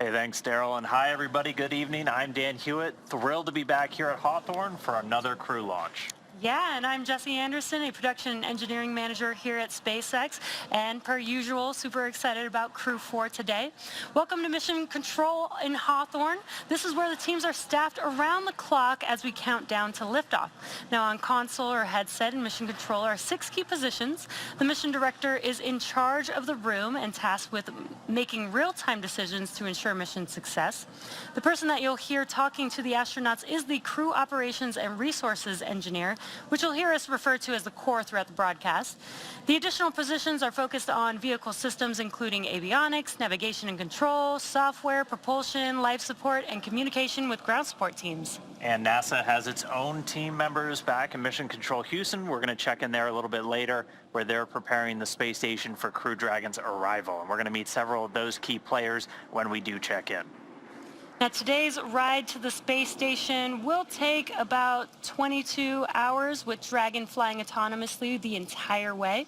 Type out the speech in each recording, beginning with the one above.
Hey, thanks, Daryl. And hi, everybody. Good evening. I'm Dan Hewitt. Thrilled to be back here at Hawthorne for another crew launch. Yeah, and I'm Jesse Anderson, a production and engineering manager here at SpaceX, and per usual, super excited about Crew-4 today. Welcome to Mission Control in Hawthorne. This is where the teams are staffed around the clock as we count down to liftoff. Now on console or headset in Mission Control are 6 key positions. The mission director is in charge of the room and tasked with making real-time decisions to ensure mission success. The person that you'll hear talking to the astronauts is the crew operations and resources engineer, which you'll hear us refer to as the core throughout the broadcast. The additional positions are focused on vehicle systems including avionics, navigation and control, software, propulsion, life support, and communication with ground support teams. And NASA has its own team members back in Mission Control Houston. We're going to check in there a little bit later where they're preparing the space station for Crew Dragon's arrival. And we're going to meet several of those key players when we do check in. Now today's ride to the space station will take about 22 hours with Dragon flying autonomously the entire way.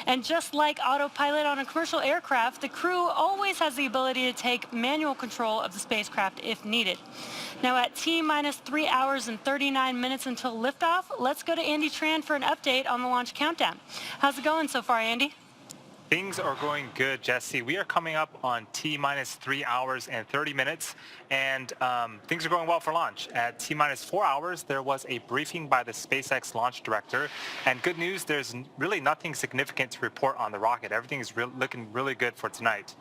And just like autopilot on a commercial aircraft, the crew always has the ability to take manual control of the spacecraft if needed. Now at T-minus 3 hours and 39 minutes until liftoff, let's go to Andy Tran for an update on the launch countdown. How's it going so far, Andy? Things are going good, Jesse. We are coming up on T-minus 3 hours and 30 minutes, and things are going well for launch. At T-minus 4 hours, there was a briefing by the SpaceX launch director, and good news, there's really nothing significant to report on the rocket. Everything is looking really good for tonight.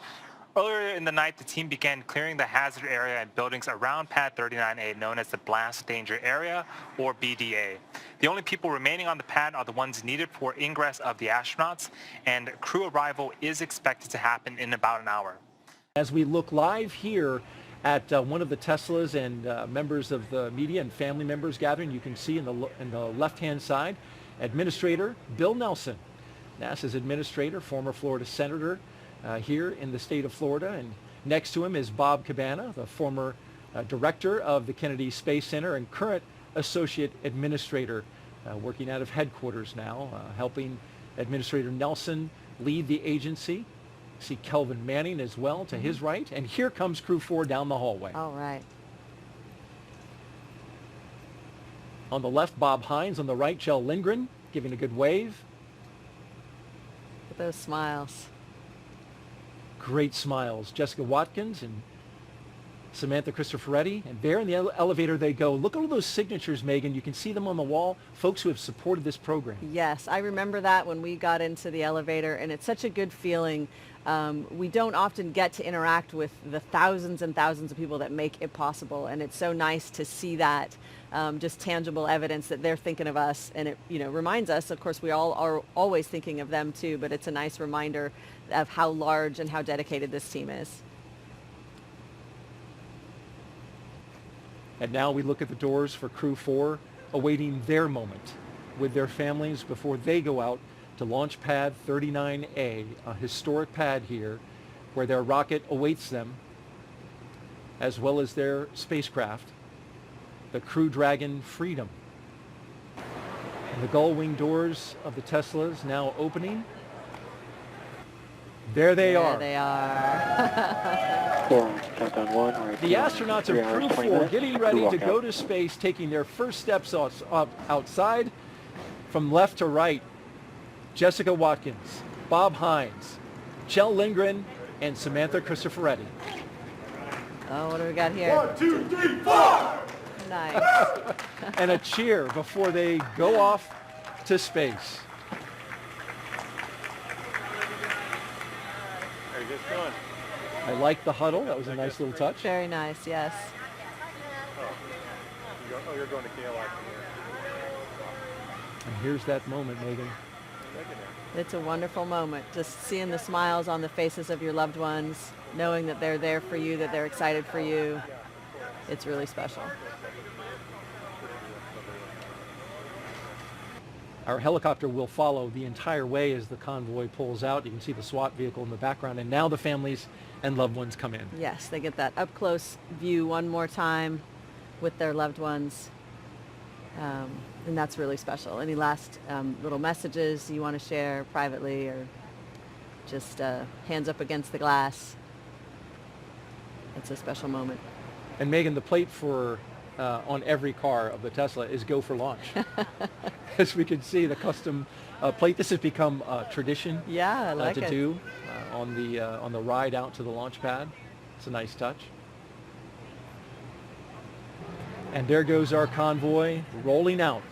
Earlier in the night, the team began clearing the hazard area and buildings around Pad 39A, known as the Blast Danger Area, or BDA. The only people remaining on the pad are the ones needed for ingress of the astronauts, and crew arrival is expected to happen in about an hour. As we look live here at one of the Teslas and members of the media and family members gathering, you can see in the left-hand side, Administrator Bill Nelson, NASA's administrator, former Florida senator, here in the state of Florida, and next to him is Bob Cabana, the former director of the Kennedy Space Center and current associate administrator, working out of headquarters now, helping Administrator Nelson lead the agency. See Kelvin Manning as well to his right, and here comes Crew-4 down the hallway. All right. On the left, Bob Hines. On the right, Kjell Lindgren giving a good wave. Look at those smiles. Great smiles. Jessica Watkins and Samantha Cristoforetti, and there in the elevator they go. Look at all those signatures, Megan. You can see them on the wall, folks who have supported this program. Yes, I remember that when we got into the elevator, and it's such a good feeling. We don't often get to interact with the thousands and thousands of people that make it possible, and it's so nice to see that, just tangible evidence that they're thinking of us, and it reminds us, of course, we all are always thinking of them too, but it's a nice reminder of how large and how dedicated this team is. And now we look at the doors for Crew-4, awaiting their moment with their families before they go out to launch Pad 39A, a historic pad here where their rocket awaits them, as well as their spacecraft, the Crew Dragon Freedom. And the gull-wing doors of the Teslas now opening. There they are. There they are. Countdown 1. Right, the astronauts of Crew-4 getting ready to go to space, taking their first steps outside from left to right. Jessica Watkins, Bob Hines, Kjell Lindgren, and Samantha Cristoforetti. Oh, what do we got here? 1, 2, 3, 4! Nice. And a cheer before they go off to space. How are you guys doing? I like the huddle. That was a nice little touch. Very nice, yes. Oh, you're going to KLI. And here's that moment, Megan. It's a wonderful moment, just seeing the smiles on the faces of your loved ones, knowing that they're there for you, that they're excited for you. It's really special. Our helicopter will follow the entire way as the convoy pulls out. You can see the SWAT vehicle in the background, and now the families and loved ones come in. Yes, they get that up-close view one more time with their loved ones, and that's really special. Any last little messages you want to share privately, or just hands up against the glass? It's a special moment. And Megan, the plate for on every car of the Tesla is "Go for launch." As we can see, the custom plate. This has become a tradition. Yeah, I like to it. do on the ride out to the launch pad. It's a nice touch. And there goes our convoy rolling out